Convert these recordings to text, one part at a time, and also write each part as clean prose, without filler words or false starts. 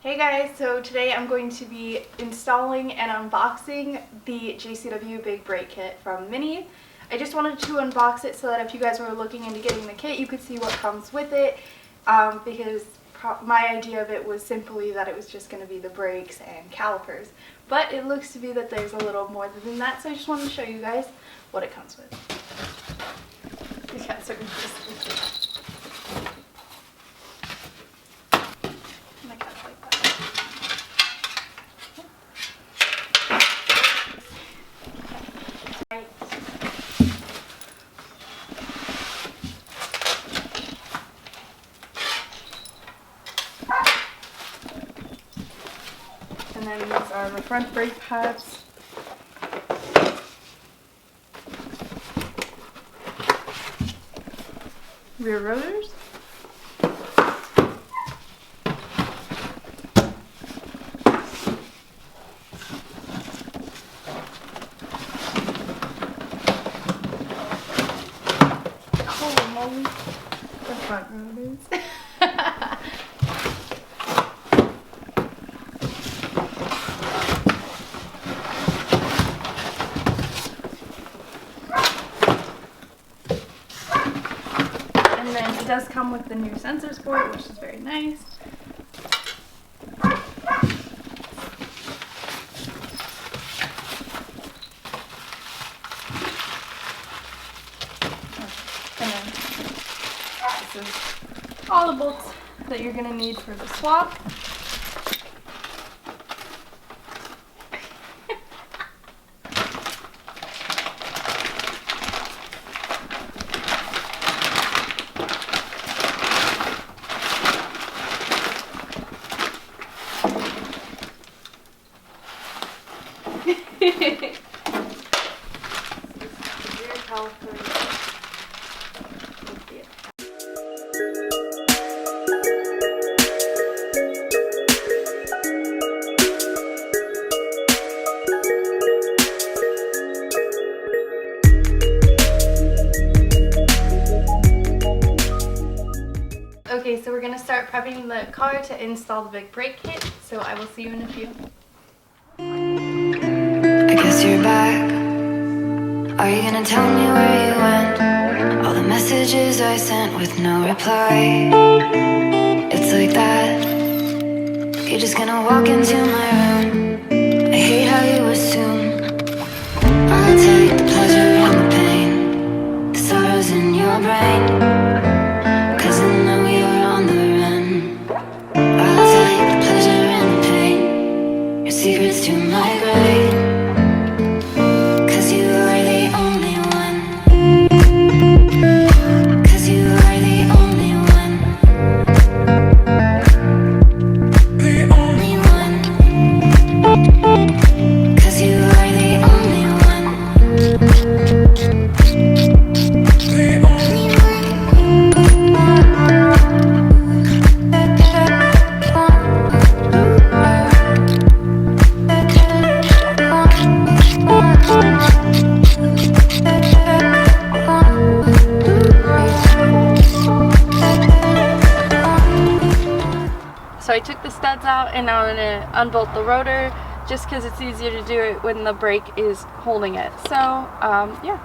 Hey guys, so today I'm going to be installing and unboxing the JCW Big Brake Kit from Mini. I just wanted to unbox it so that if you guys were looking into getting the kit, you could see what comes with it, because my idea of it was simply that it was just going to be the brakes and calipers. But it looks to be that there's a little more than that, so I just wanted to show you guys what it comes with. And then these are the front brake pads. Rear rotors. Holy moly. The front rotors. And then it does come with the new sensors for it, which is very nice. And then this is all the bolts that you're going to need for the swap. Okay, so we're going to start prepping the car to install the big brake kit, so I will see you in a few. I guess you're back. Are you gonna tell me where you went? All the messages I sent with no reply. It's like that. You're just gonna walk into my room. I hate how you assume I'll take the pleasure and the pain, the sorrows in your brain, 'cause I know you're on the run. I'll take the pleasure and the pain, your secrets to my grave, 'cause you are the only one. 'Cause you are the only one. The only one. 'Cause you are the only one. The only one. So I took the studs out and now I'm going to unbolt the rotor just because it's easier to do it when the brake is holding it. So, yeah.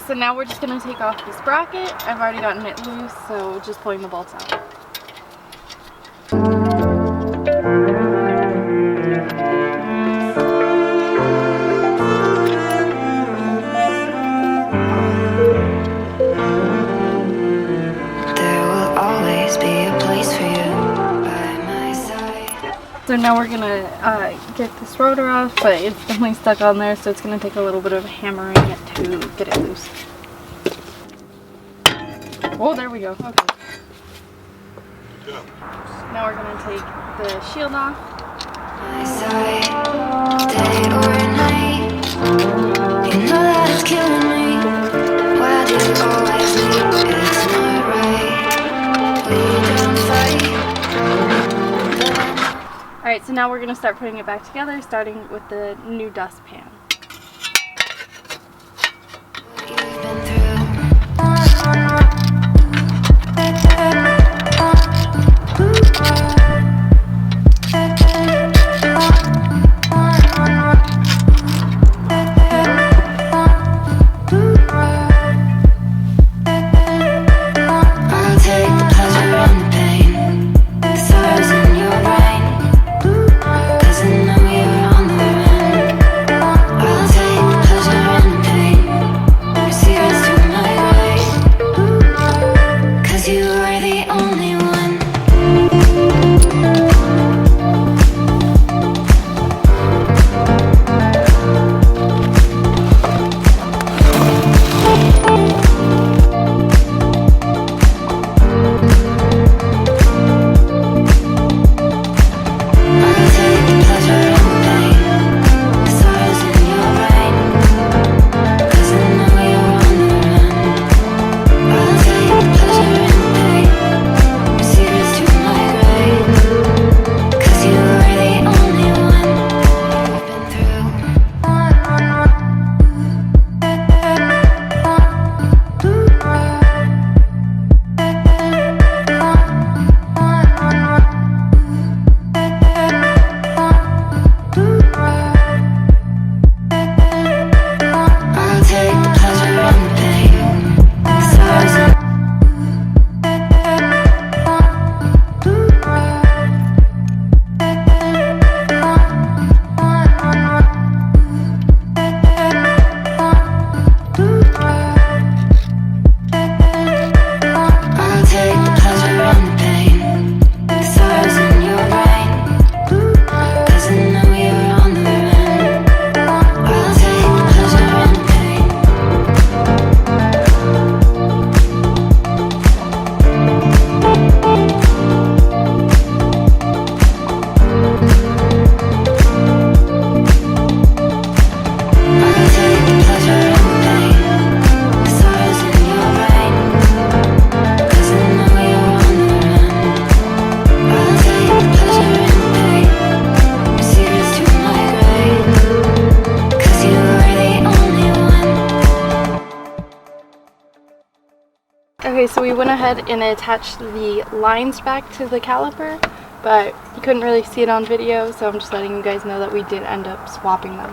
So now we're just going to take off this bracket. I've already gotten it loose, so just pulling the bolts out. There will always be a place for you by my side. So now we're gonna get this rotor off, but it's definitely stuck on there, so it's gonna take a little bit of hammering to get it loose. Oh, there we go. Okay. Yeah. Now we're gonna take the shield off. My side, day or night, you know that it's killing me. Why do you always leave? It's not right. We don't fight. Alright, so now we're gonna start putting it back together, starting with the new dustpan. What you've been through. Okay, so we went ahead and attached the lines back to the caliper, but you couldn't really see it on video, so I'm just letting you guys know that we did end up swapping them.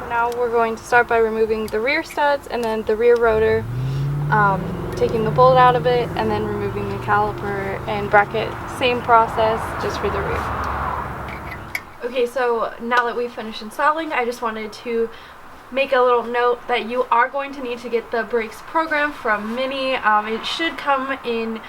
Now we're going to start by removing the rear studs and then the rear rotor, taking the bolt out of it, and then removing the caliper and bracket. Same process, just for the rear. Okay, so now that we've finished installing, I just wanted to make a little note that you are going to need to get the brakes program from Mini. It should come in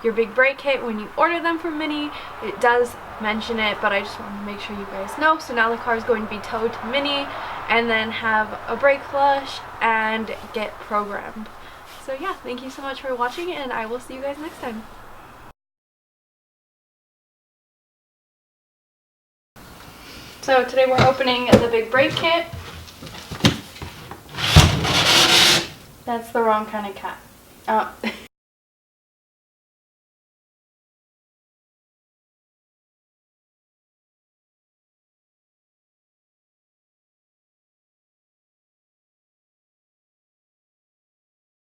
your big brake kit when you order them from Mini. It does mention it, but I just want to make sure you guys know. So now the car is going to be towed to Mini and then have a brake flush and get programmed. So yeah, thank you so much for watching, and I will see you guys next time. So today we're opening the big brake kit. That's the wrong kind of cat.